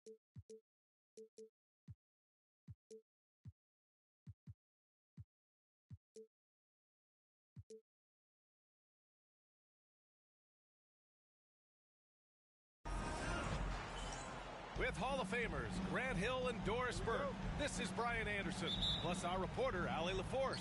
With Hall of Famers Grant Hill and Doris Burke, this is Brian Anderson, plus our reporter, Allie LaForce.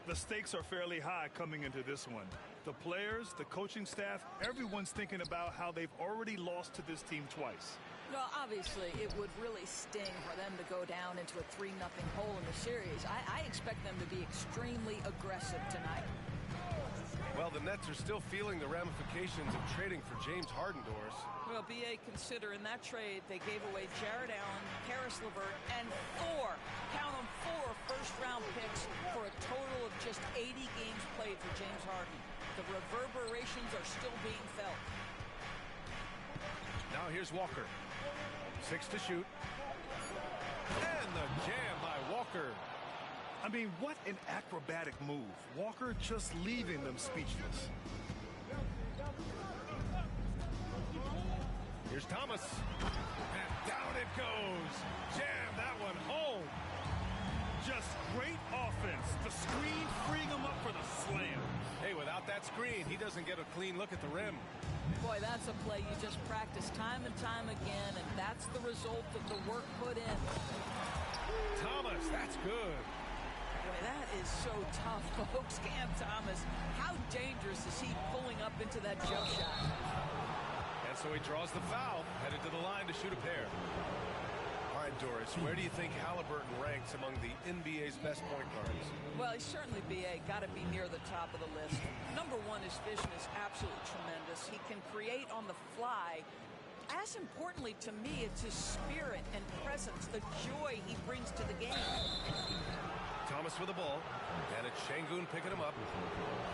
The stakes are fairly high coming into this one. The players, the coaching staff, everyone's thinking about how they've already lost to this team twice. Well, obviously, it would really sting for them to go down into a 3-0 hole in the series. I expect them to be extremely aggressive tonight. Well, the Nets are still feeling the ramifications of trading for James Harden, Doris. Well, B.A., consider in that trade, they gave away Jared Allen, Karis LeVert, and 4, count them, 4 first-round picks for a total of just 80 games played for James Harden. The reverberations are still being felt. Now here's Walker. 6 to shoot. And the jam by Walker. I mean, what an acrobatic move. Walker just leaving them speechless. Here's Thomas. And down it goes. Jam that one home. Just great offense. The screen freeing him up for the slam. Hey, without that screen, he doesn't get a clean look at the rim. Boy, that's a play you just practice time and time again, and that's the result of the work put in. Thomas, that's good. Boy, that is so tough, folks. Cam Thomas, how dangerous is he pulling up into that jump shot? And so he draws the foul, headed to the line to shoot a pair. All right, Doris, where do you think Halliburton ranks among the NBA's best point guards? Well, he's certainly, B.A., got to be near the top of the list. Number one, his vision is absolutely tremendous. He can create on the fly. As importantly to me, it's his spirit and presence, the joy he brings to the game. Thomas with the ball, and it's Şengün picking him up.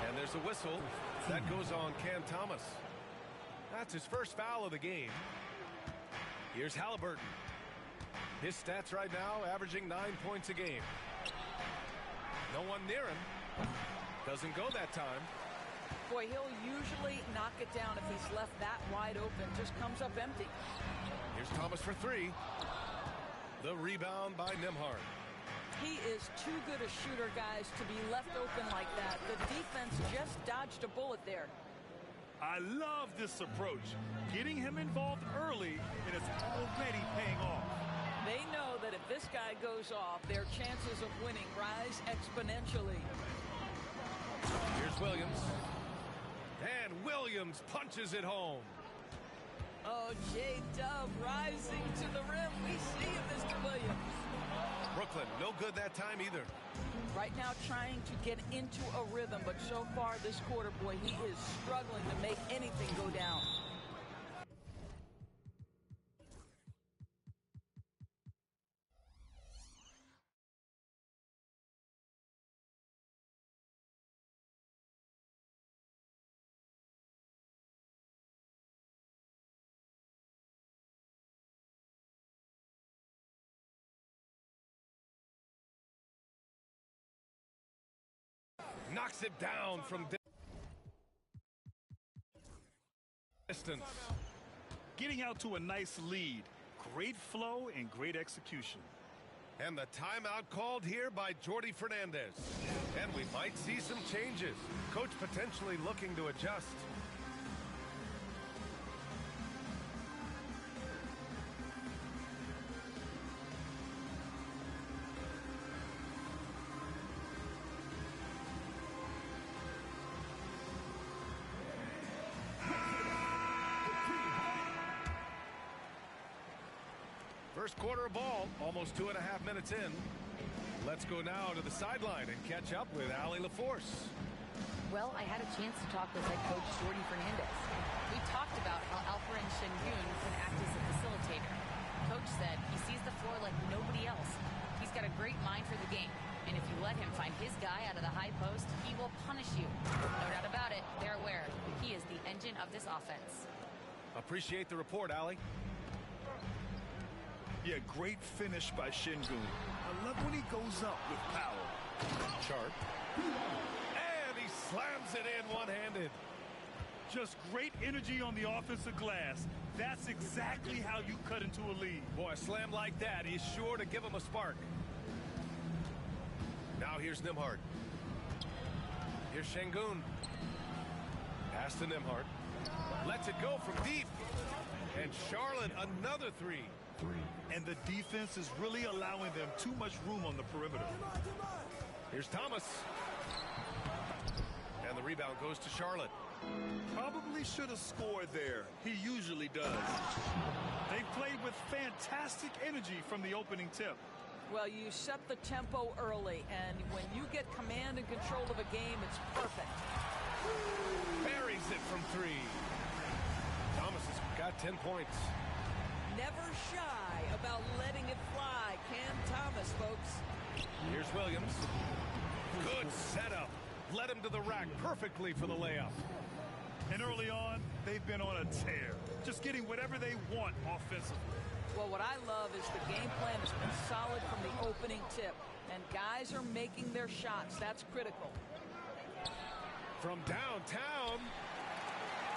And there's a whistle. That goes on Cam Thomas. That's his first foul of the game. Here's Halliburton. His stats right now averaging 9 points a game. No one near him. Doesn't go that time. Boy, he'll usually knock it down if he's left that wide open. Just comes up empty. Here's Thomas for 3. The rebound by Nembhard. He is too good a shooter, guys, to be left open like that. The defense just dodged a bullet there. I love this approach. Getting him involved early, and it's already paying off. They know that if this guy goes off, their chances of winning rise exponentially. Here's Williams. And Williams punches it home. Oh, J-Dub rising to the rim. We see it, Mr. Williams. Brooklyn, no good that time either. Right now trying to get into a rhythm, but so far this quarter, boy, he is struggling to make anything go down. Knocks it down from distance. Getting out to a nice lead. Great flow and great execution. And the timeout called here by Jordi Fernandez. And we might see some changes. Coach potentially looking to adjust. First quarter of ball, almost 2.5 minutes in. Let's go now to the sideline and catch up with Allie LaForce. Well, I had a chance to talk with head coach Jordi Fernandez. We talked about how Alperen Şengün can act as a facilitator. Coach said he sees the floor like nobody else. He's got a great mind for the game. And if you let him find his guy out of the high post, he will punish you. No doubt about it, they're aware. He is the engine of this offense. Appreciate the report, Allie. Yeah, great finish by Şengün. I love when he goes up with power. Sharp. And he slams it in one-handed. Just great energy on the offensive glass. That's exactly how you cut into a lead. Boy, a slam like that, he's sure to give him a spark. Now here's Nembhard. Here's Şengün. Pass to Nembhard. Lets it go from deep. And Charlotte, another three. And the defense is really allowing them too much room on the perimeter. Here's Thomas. And the rebound goes to Charlotte. Probably should have scored there. He usually does. They played with fantastic energy from the opening tip. Well, you set the tempo early, and when you get command and control of a game, it's perfect. Buries it from three. Thomas has got 10 points. Never shy about letting it fly. Cam Thomas, folks. Here's Williams. Good setup. Led him to the rack perfectly for the layup. And early on, they've been on a tear. Just getting whatever they want offensively. Well, what I love is the game plan has been solid from the opening tip. And guys are making their shots. That's critical. From downtown.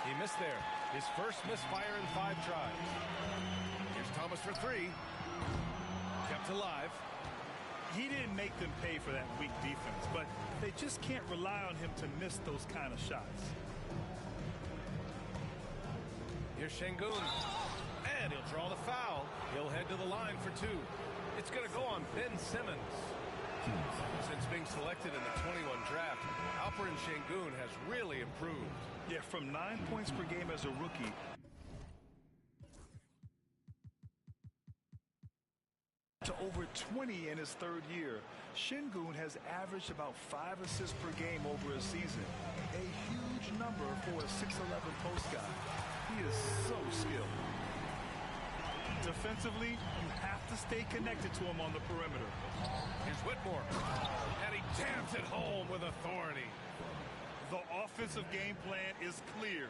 He missed there. His first misfire in 5 tries. Here's Thomas for three. Kept alive. He didn't make them pay for that weak defense, but they just can't rely on him to miss those kind of shots. Here's Şengün. And he'll draw the foul. He'll head to the line for 2. It's going to go on Ben Simmons. Since being selected in the 21 draft, Alperen Şengün has really improved. Yeah, from 9 points per game as a rookie to over 20 in his 3rd year, Şengün has averaged about 5 assists per game over a season. A huge number for a 6'11" post guy. He is so skilled. Defensively, you have to stay connected to him on the perimeter. Here's Whitmore. And he jams it home with authority. The offensive game plan is clear.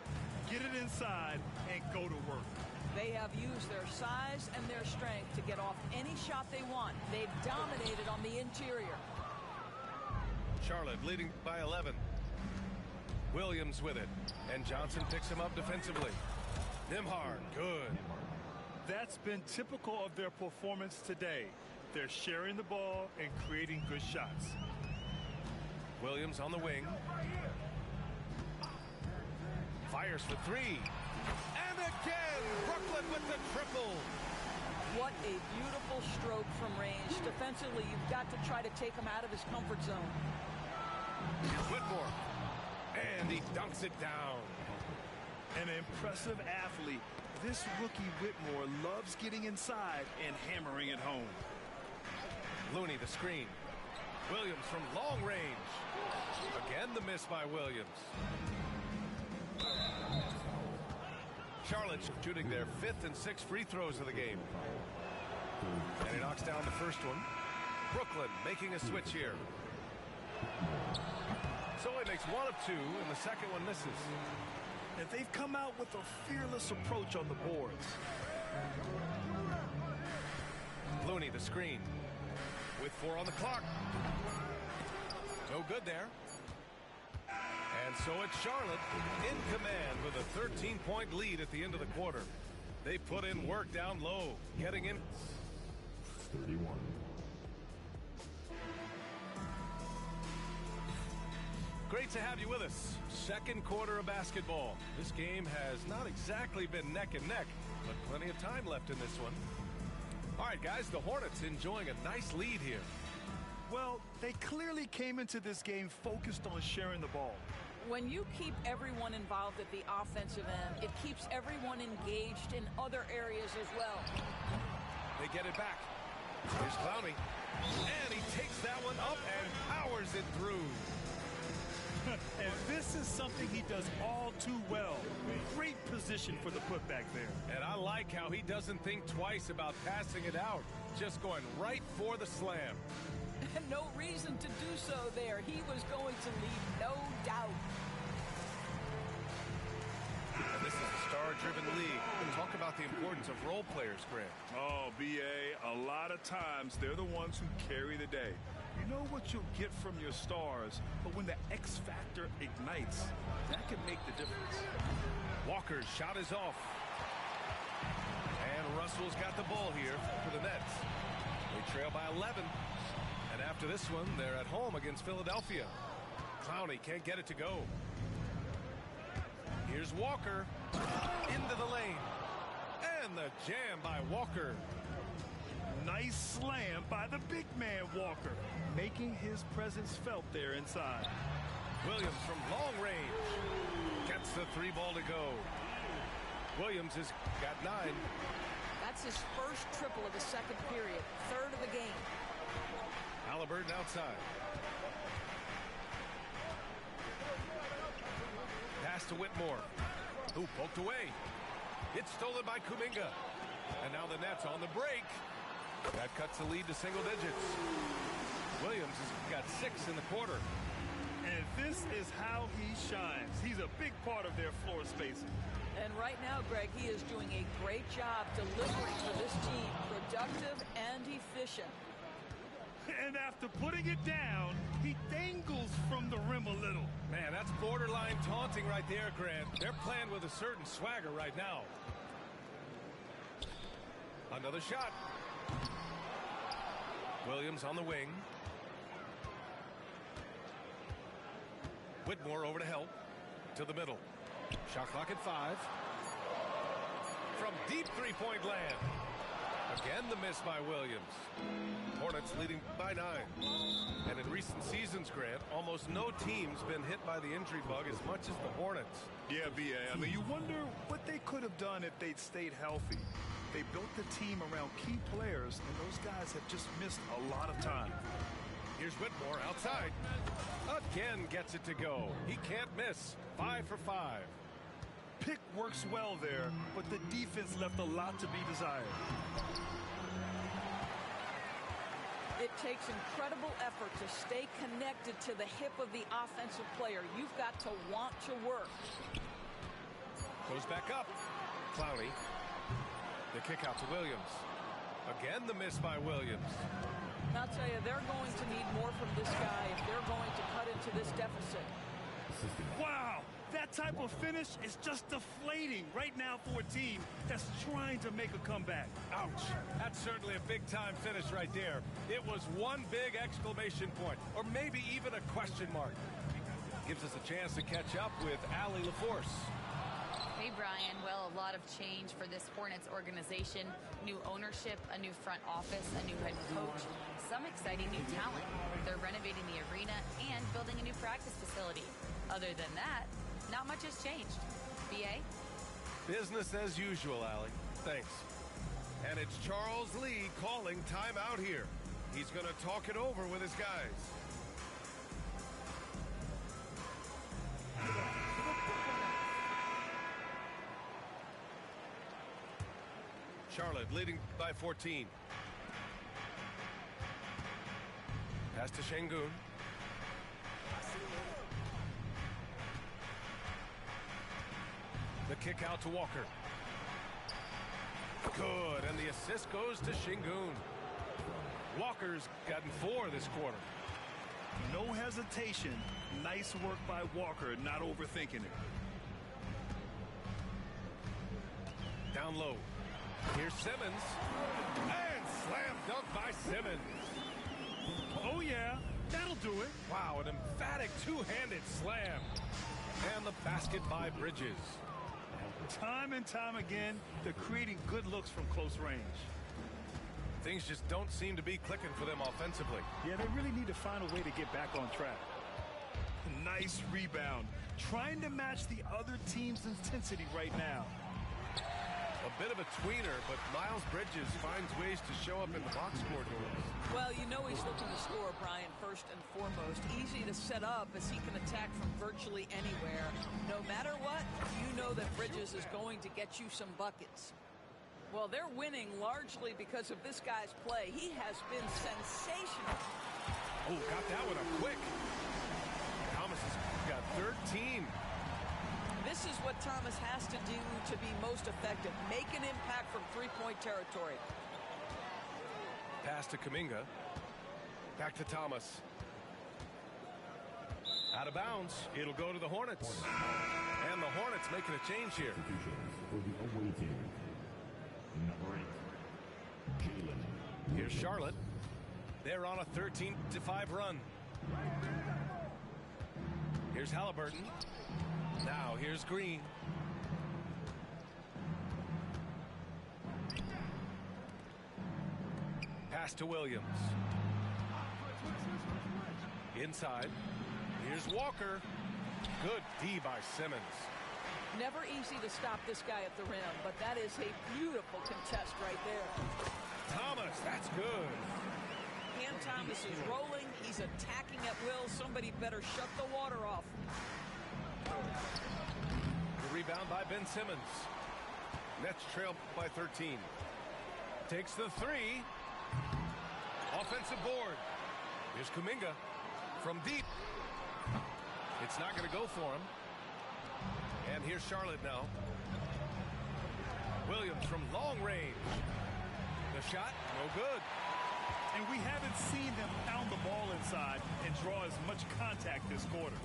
Get it inside and go to work. They have used their size and their strength to get off any shot they want. They've dominated on the interior. Charlotte leading by 11. Williams with it. And Johnson picks him up defensively. Nembhard, good. That's been typical of their performance today. They're sharing the ball and creating good shots. Williams on the wing. Fires for three. And again, Brooklyn with the triple. What a beautiful stroke from range. Defensively, you've got to try to take him out of his comfort zone. Here's Whitmore. And he dunks it down. An impressive athlete. This rookie Whitmore loves getting inside and hammering it home. Looney the screen. Williams from long range. Again the miss by Williams. Charlotte shooting their 5th and 6th free throws of the game. And he knocks down the first one. Brooklyn making a switch here. So he makes 1 of 2 and the second one misses. And they've come out with a fearless approach on the boards. Looney the screen. With 4 on the clock. No good there. And so it's Charlotte in command with a 13-point lead at the end of the quarter. They put in work down low, getting in. 31. Great to have you with us. Second quarter of basketball. This game has not exactly been neck and neck, but plenty of time left in this one. All right, guys, the Hornets enjoying a nice lead here. Well, they clearly came into this game focused on sharing the ball. When you keep everyone involved at the offensive end, it keeps everyone engaged in other areas as well. They get it back. Here's Clowney. And he takes that one up and powers it through. And this is something he does all too well. Great position for the putback there. And I like how he doesn't think twice about passing it out. Just going right for the slam. No reason to do so there. He was going to lead, no doubt. And this is a star-driven league. And talk about the importance of role players, Grant. Oh, B.A., a lot of times they're the ones who carry the day. You know what you'll get from your stars, but when the X factor ignites, that can make the difference. Walker's shot is off. And Russell's got the ball here for the Nets. They trail by 11. And after this one, they're at home against Philadelphia. Clowney can't get it to go. Here's Walker into the lane. And the jam by Walker. Nice slam by the big man Walker, making his presence felt there inside. Williams from long range gets the 3 ball to go. Williams has got 9. That's his first triple of the second period, 3rd of the game. Halliburton outside. Pass to Whitmore, who poked away. It's stolen by Kuminga. And now the Nets on the break. That cuts the lead to single digits. Williams has got 6 in the quarter. And this is how he shines. He's a big part of their floor spacing. And right now, Greg, he is doing a great job delivering for this team. Productive and efficient. And after putting it down, he dangles from the rim a little. Man, that's borderline taunting right there, Grant. They're playing with a certain swagger right now. Another shot. Williams on the wing. Whitmore over to help. To the middle. Shot clock at 5. From deep 3-point land. Again, the miss by Williams. Hornets leading by 9. And in recent seasons, Grant, almost no team's been hit by the injury bug as much as the Hornets. Yeah, B.A. I mean, you wonder what they could have done if they'd stayed healthy. They built the team around key players, and those guys have just missed a lot of time. Here's Whitmore outside. Again gets it to go. He can't miss. 5 for 5. Pick works well there, but the defense left a lot to be desired. It takes incredible effort to stay connected to the hip of the offensive player. You've got to want to work. Goes back up. Clowney. The kick out to Williams. Again, the miss by Williams. I'll tell you, they're going to need more from this guy if they're going to cut into this deficit. Wow, that type of finish is just deflating right now for a team that's trying to make a comeback. Ouch. That's certainly a big-time finish right there. It was one big exclamation point, or maybe even a question mark. Gives us a chance to catch up with Allie LaForce. Hey, Brian. Well, a lot of change for this Hornets organization. New ownership, a new front office, a new head coach, some exciting new talent. They're renovating the arena and building a new practice facility. Other than that, not much has changed. B.A.? Business as usual, Allie. Thanks. And it's Charles Lee calling timeout here. He's going to talk it over with his guys. Charlotte leading by 14. Pass to Şengün. The kick out to Walker. Good, and the assist goes to Şengün. Walker's gotten 4 this quarter. No hesitation. Nice work by Walker, not overthinking it. Down low. Here's Simmons. And slam dunk by Simmons. Oh, yeah, that'll do it. Wow, an emphatic two-handed slam. And the basket by Bridges. Time and time again, they're creating good looks from close range. Things just don't seem to be clicking for them offensively. Yeah, they really need to find a way to get back on track. Nice rebound. Trying to match the other team's intensity right now. A bit of a tweener, but Miles Bridges finds ways to show up in the box score doors. Well, you know he's looking to score, Brian, first and foremost. Easy to set up as he can attack from virtually anywhere. No matter what, you know that Bridges is going to get you some buckets. Well, they're winning largely because of this guy's play. He has been sensational. Oh, got that one up quick. Thomas has got 13. This is what Thomas has to do to be most effective. Make an impact from three-point territory. Pass to Kuminga. Back to Thomas. Out of bounds. It'll go to the Hornets. And the Hornets making a change here. For the away team. Number 8, Jalen. Here's Charlotte. They're on a 13-5 run. Here's Halliburton. Now here's Green. Pass to Williams. Inside. Here's Walker. Good D by Simmons. Never easy to stop this guy at the rim, but that is a beautiful contest right there. Thomas, that's good. Cam Thomas is rolling. He's attacking at will. Somebody better shut the water off. The rebound by Ben Simmons. Nets trail by 13. Takes the three. Offensive board. Here's Kuminga from deep. It's not going to go for him. And here's Charlotte now. Williams from long range. The shot, no good. And we haven't seen them pound the ball inside and draw as much contact this quarter.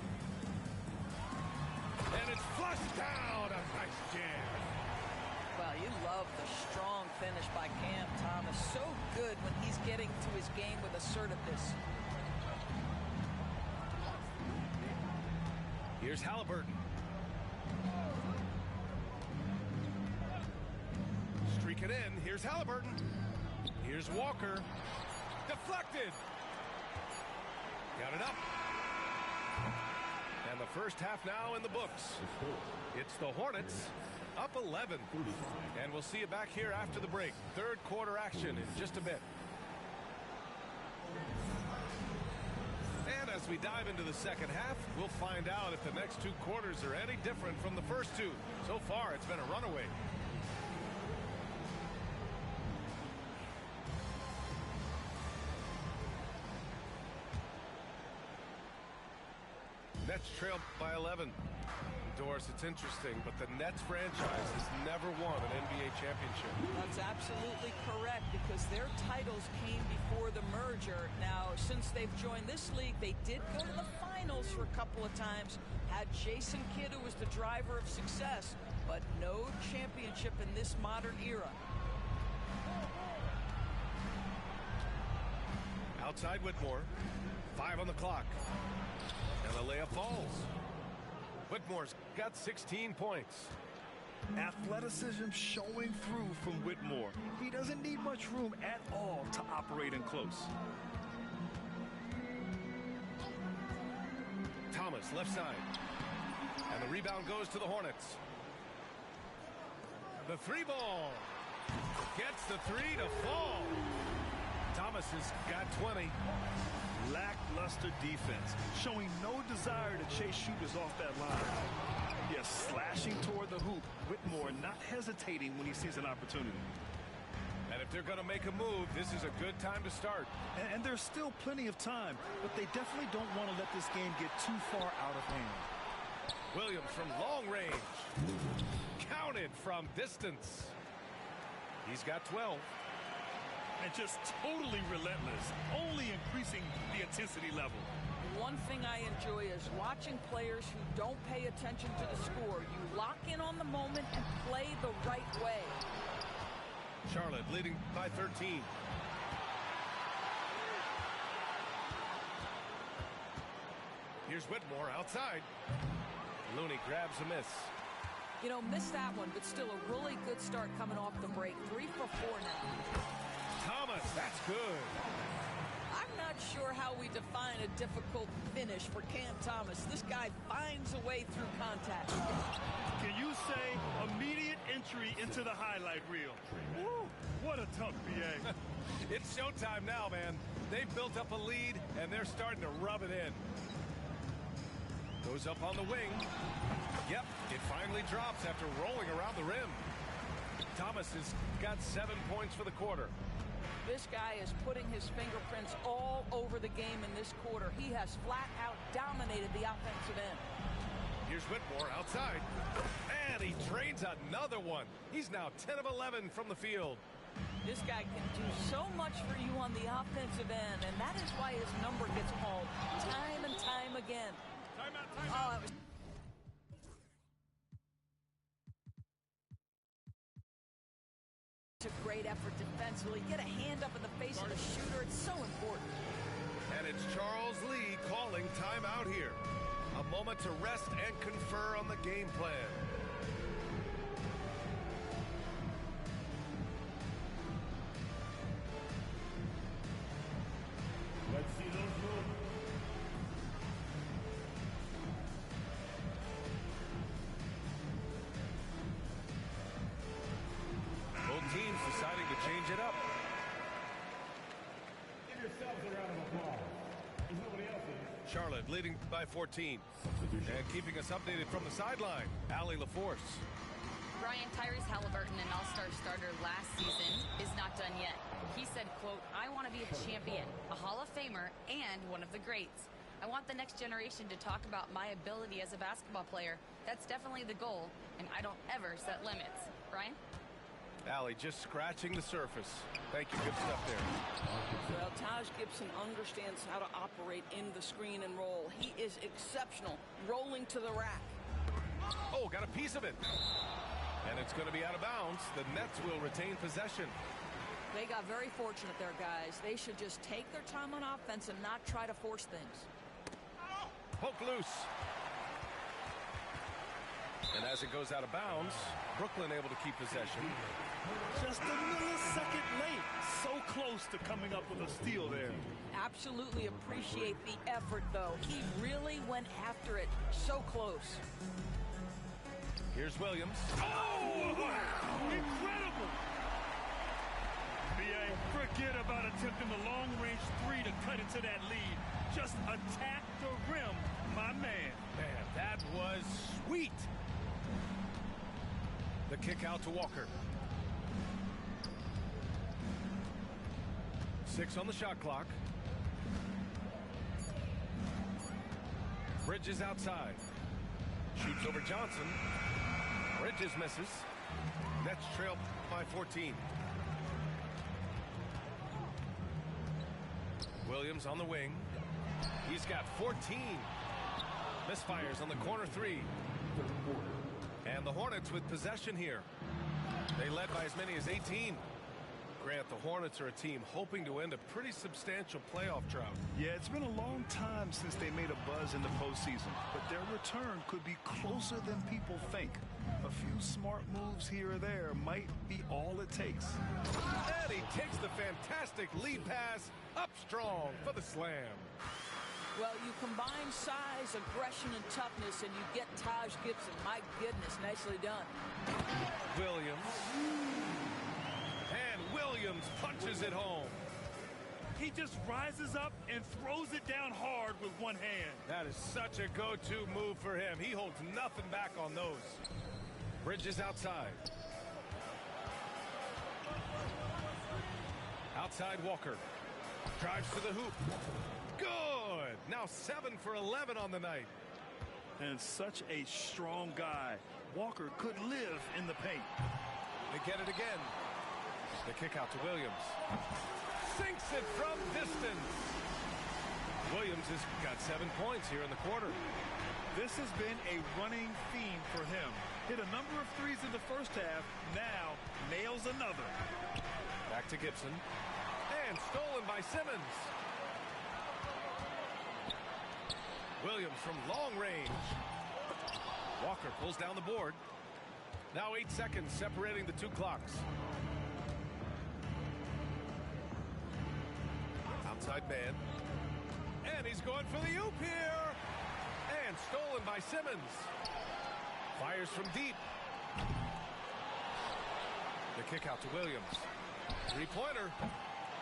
And it's flushed down. A nice jam. Well, you love the strong finish by Cam Thomas. So good when he's getting to his game with assertiveness. Here's Halliburton. Streak it in. Here's Halliburton. Here's Walker. Deflected. Got it up. And the first half now in the books. It's the Hornets up 11. And we'll see you back here after the break. Third quarter action in just a bit. And as we dive into the second half, we'll find out if the next two quarters are any different from the first two. So far, it's been a runaway. Nets trail by 11. Doris, it's interesting, but the Nets franchise has never won an NBA championship. That's absolutely correct, because their titles came before the merger. Now, since they've joined this league, they did go to the finals for a couple of times. Had Jason Kidd, who was the driver of success, but no championship in this modern era. Outside Whitmore. 5 on the clock. And the layup falls. Whitmore's got 16 points. Athleticism showing through from Whitmore. He doesn't need much room at all to operate in close. Thomas, left side. And the rebound goes to the Hornets. The three ball. Gets the three to fall. Thomas has got 20. Lackluster defense, showing no desire to chase shooters off that line. Yes, slashing toward the hoop. Whitmore not hesitating when he sees an opportunity. And if they're going to make a move, this is a good time to start. And there's still plenty of time, but they definitely don't want to let this game get too far out of hand. Williams from long range. Counted from distance. He's got 12. And just totally relentless, only increasing the intensity level. One thing I enjoy is watching players who don't pay attention to the score. You lock in on the moment and play the right way. Charlotte leading by 13. Here's Whitmore outside. Looney grabs a miss. You know, missed that one, but still a really good start coming off the break. 3 for 4 now. Thomas, that's good. I'm not sure how we define a difficult finish for Cam Thomas. This guy finds a way through contact. Can you say immediate entry into the highlight reel? Woo, what a tough BA. It's showtime now, man. They've built up a lead, and they're starting to rub it in. Goes up on the wing. Yep, it finally drops after rolling around the rim. Thomas has got 7 points for the quarter. This guy is putting his fingerprints all over the game in this quarter. He has flat out dominated the offensive end. Here's Whitmore outside. And he drains another one. He's now 10 of 11 from the field. This guy can do so much for you on the offensive end, and that is why his number gets called time and time again. Oh, it was... It's a great effort defensively. Get a hand up in the face of the shooter. It's so important. And it's Charles Lee calling timeout here. A moment to rest and confer on the game plan. Let's see those moves. Both teams deciding to change it up. Give yourselves a round of applause. There's nobody else in. Charlotte leading by 14. And keeping us updated from the sideline, Allie LaForce. Brian Tyrese Halliburton, an all-star starter last season, is not done yet. He said, quote, "I want to be a champion, a Hall of Famer, and one of the greats. I want the next generation to talk about my ability as a basketball player. That's definitely the goal, and I don't ever set limits." Brian? Allie just scratching the surface. Thank you. Good stuff there. Well, Taj Gibson understands how to operate in the screen and roll. He is exceptional, rolling to the rack. Oh, got a piece of it. And it's going to be out of bounds. The Nets will retain possession. They got very fortunate there, guys. They should just take their time on offense and not try to force things. Poke loose. And as it goes out of bounds, Brooklyn able to keep possession. Just a millisecond late. So close to coming up with a steal there. Absolutely appreciate the effort, though. He really went after it. So close. Here's Williams. Oh! Incredible! BA, forget about attempting the long-range three to cut into that lead. Just attack the rim, my man. Man, that was sweet. The kick out to Walker. 6 on the shot clock. Bridges outside. Shoots over Johnson. Bridges misses. Nets trail by 14. Williams on the wing. He's got 14. Misfires on the corner three. And the Hornets with possession here. They led by as many as 18. Grant, the Hornets are a team hoping to end a pretty substantial playoff drought. Yeah, it's been a long time since they made a buzz in the postseason, but their return could be closer than people think. A few smart moves here or there might be all it takes. And he takes the fantastic lead pass up strong for the slam. Well, you combine size, aggression, and toughness, and you get Taj Gibson. My goodness, nicely done. Williams. And Williams punches it home. He just rises up and throws it down hard with one hand. That is such a go-to move for him. He holds nothing back on those. Bridges outside. Outside Walker. Drives to the hoop. Good. Now 7 for 11 on the night. And such a strong guy. Walker could live in the paint. They get it again. The kick out to Williams. Sinks it from distance. Williams has got 7 points here in the quarter. This has been a running theme for him. Hit a number of threes in the first half. Now nails another. Back to Gibson. And stolen by Simmons. Williams from long range. Walker pulls down the board. Now 8 seconds separating the 2 clocks. Outside man. And he's going for the oop here. And stolen by Simmons. Fires from deep. The kick out to Williams. 3-pointer.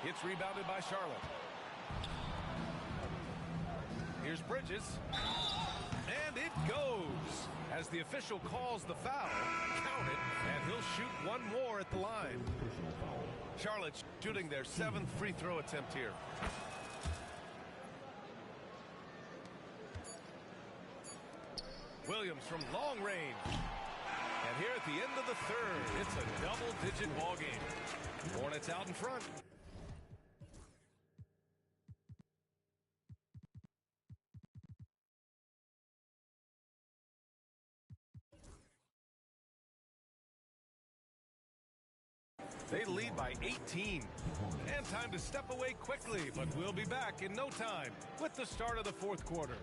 It's rebounded by Charlotte. Here's Bridges. And it goes. As the official calls the foul, count it, and he'll shoot one more at the line. Charlotte shooting their 7th free throw attempt here. Williams from long range. And here at the end of the third. It's a double-digit ball game. Hornets out in front. They lead by 18. And time to step away quickly, but we'll be back in no time with the start of the fourth quarter.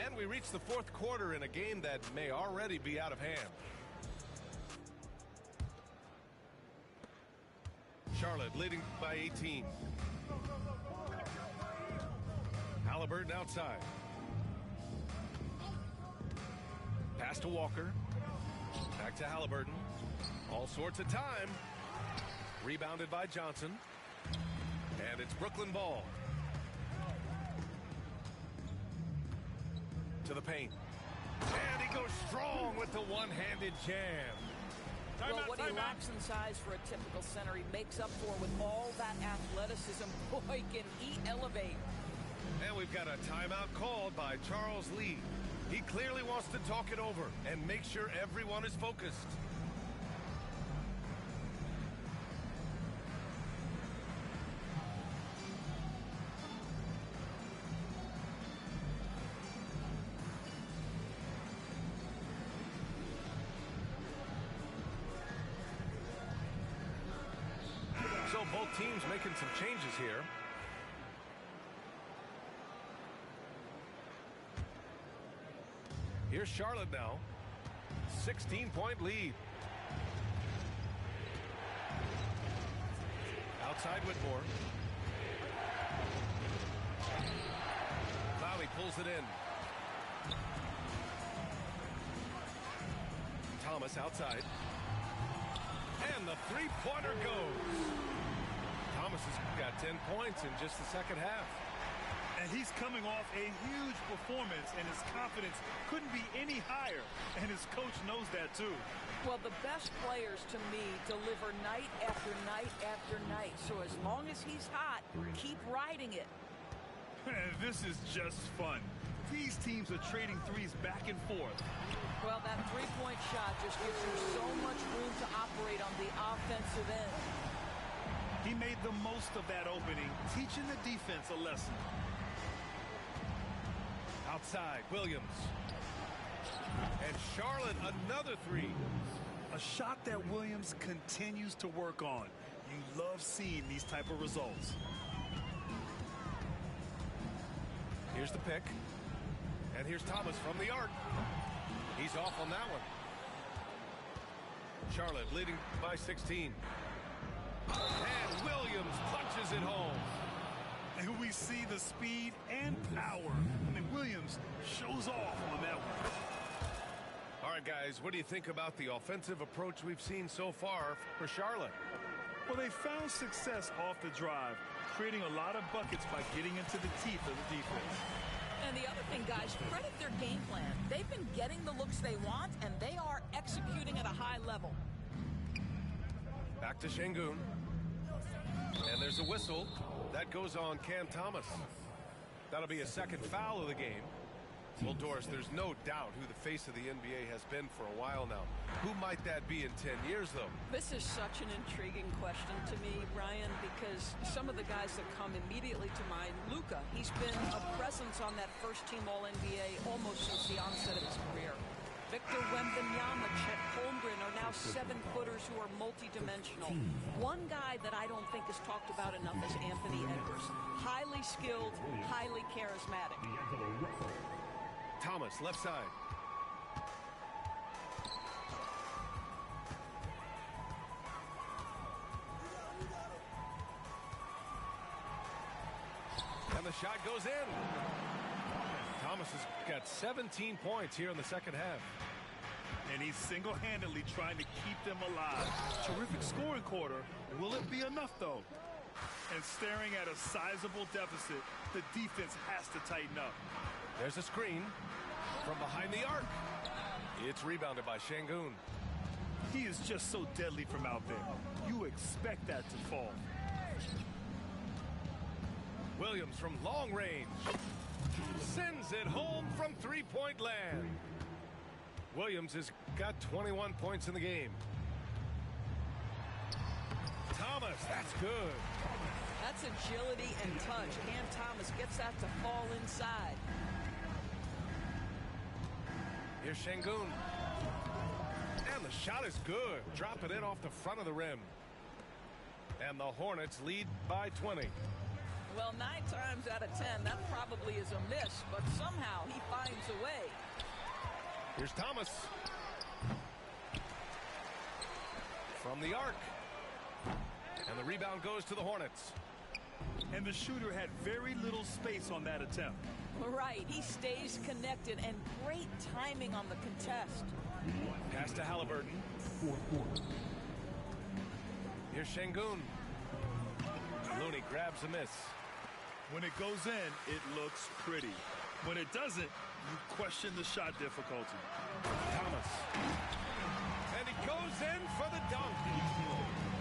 And we reach the fourth quarter in a game that may already be out of hand. Charlotte leading by 18. Halliburton outside. Pass to Walker. Back to Halliburton. All sorts of time. Rebounded by Johnson. And it's Brooklyn ball. To the paint. And he goes strong with the one-handed jam. Well, what he lacks in size for a typical center, he makes up for with all that athleticism. Boy, can he elevate. And we've got a timeout called by Charles Lee. He clearly wants to talk it over and make sure everyone is focused. So both teams making some changes here. Here's Charlotte now. 16-point lead. Outside Whitmore. Lowry pulls it in. Thomas outside. And the three-pointer goes. Thomas has got 10 points in just the second half. And he's coming off a huge performance, and his confidence couldn't be any higher. And his coach knows that, too. Well, the best players, to me, deliver night after night after night. So as long as he's hot, keep riding it. And this is just fun. These teams are trading threes back and forth. Well, that three-point shot just gives him so much room to operate on the offensive end. He made the most of that opening, teaching the defense a lesson. Outside, Williams. And Charlotte, another three. A shot that Williams continues to work on. You love seeing these type of results. Here's the pick. And here's Thomas from the arc. He's off on that one. Charlotte leading by 16. And Williams punches it home. And we see the speed and power. I mean, Williams shows off on that one. All right, guys, what do you think about the offensive approach we've seen so far for Charlotte? Well, they found success off the drive, creating a lot of buckets by getting into the teeth of the defense. And the other thing, guys, credit their game plan. They've been getting the looks they want, and they are executing at a high level. Back to Şengün. And there's a whistle. That goes on Cam Thomas. That'll be a second foul of the game. Well, Doris, there's no doubt who the face of the NBA has been for a while now. Who might that be in 10 years, though? This is such an intriguing question to me, Brian, because some of the guys that come immediately to mind, Luka, he's been a presence on that first-team All-NBA almost since the onset of his career. Victor Wembanyama, Chet Holmgren are now 7-footers who are multidimensional. One guy that I don't think is talked about enough is Anthony Edwards. Highly skilled, highly charismatic. Thomas, left side. And the shot goes in. Thomas has got 17 points here in the second half. And he's single-handedly trying to keep them alive. Terrific scoring quarter. Will it be enough, though? And staring at a sizable deficit, the defense has to tighten up. There's a screen from behind the arc. It's rebounded by Şengün. He is just so deadly from out there. You expect that to fall. Williams from long range. Sends it home from three-point land. Williams has got 21 points in the game. Thomas, that's good. That's agility and touch. Cam Thomas gets that to fall inside. Here's Şengün. And the shot is good. Drop it in off the front of the rim. And the Hornets lead by 20. Well, 9 times out of 10, that probably is a miss, but somehow he finds a way. Here's Thomas. From the arc. And the rebound goes to the Hornets. And the shooter had very little space on that attempt. Right, he stays connected, and great timing on the contest. Pass to Halliburton. Here's Şengün. Looney grabs a miss. When it goes in, it looks pretty. When it doesn't, you question the shot difficulty. Thomas. And he goes in for the dunk.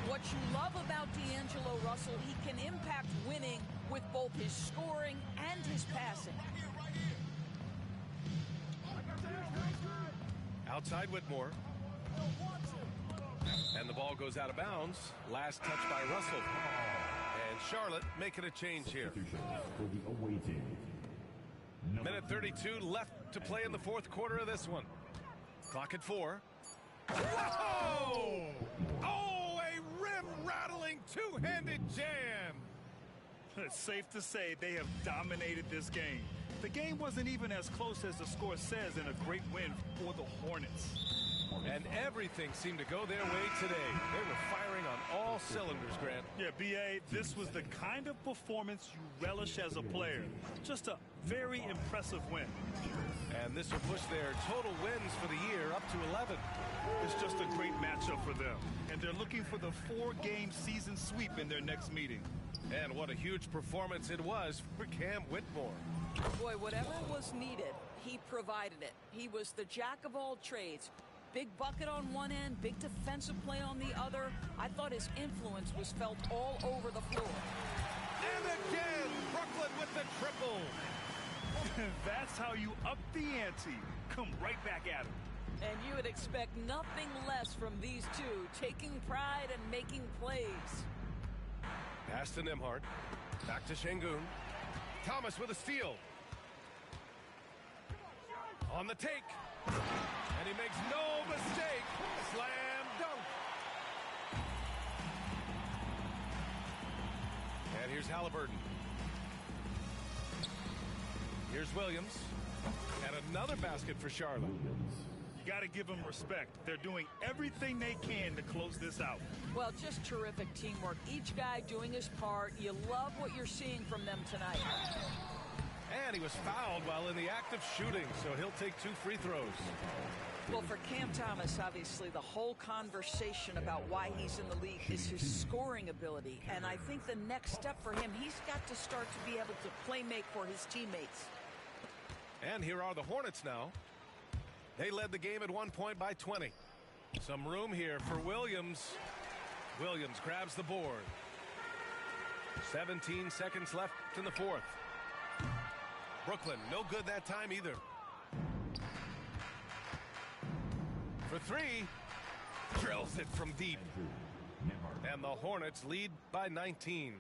What you love about D'Angelo Russell, he can impact winning with both his scoring and his passing. Outside Whitmore. And the ball goes out of bounds. Last touch by Russell. And Charlotte making a change here. Minute 32 left to play in the fourth quarter of this one. Clock at 4. Whoa! Oh, a rim-rattling two-handed jam. It's safe to say they have dominated this game. The game wasn't even as close as the score says, in a great win for the Hornets. And everything seemed to go their way today. They were firing on all cylinders, Grant. Yeah, B.A., this was the kind of performance you relish as a player. Just a very impressive win. And this will push their total wins for the year up to 11. It's just a great matchup for them. And they're looking for the 4-game season sweep in their next meeting. And what a huge performance it was for Cam Whitmore. Boy, whatever was needed, he provided it. He was the jack of all trades. Big bucket on one end, big defensive play on the other. I thought his influence was felt all over the floor. And again, Brooklyn with the triple. That's how you up the ante. Come right back at him. And you would expect nothing less from these two, taking pride and making plays. Pass to Nembhard. Back to Şengün. Thomas with a steal. On the take. And he makes no mistake. Slam dunk. And here's Halliburton. Here's Williams. And another basket for Charlotte. You got to give them respect. They're doing everything they can to close this out. Well, just terrific teamwork. Each guy doing his part. You love what you're seeing from them tonight. And he was fouled while in the act of shooting, so he'll take 2 free throws. Well, for Cam Thomas, obviously, the whole conversation about why he's in the league is his scoring ability. And I think the next step for him, he's got to start to be able to play make for his teammates. And here are the Hornets now. They led the game at one point by 20. Some room here for Williams. Williams grabs the board. 17 seconds left in the fourth. Brooklyn, no good that time either. For 3. Drills it from deep. And the Hornets lead by 19.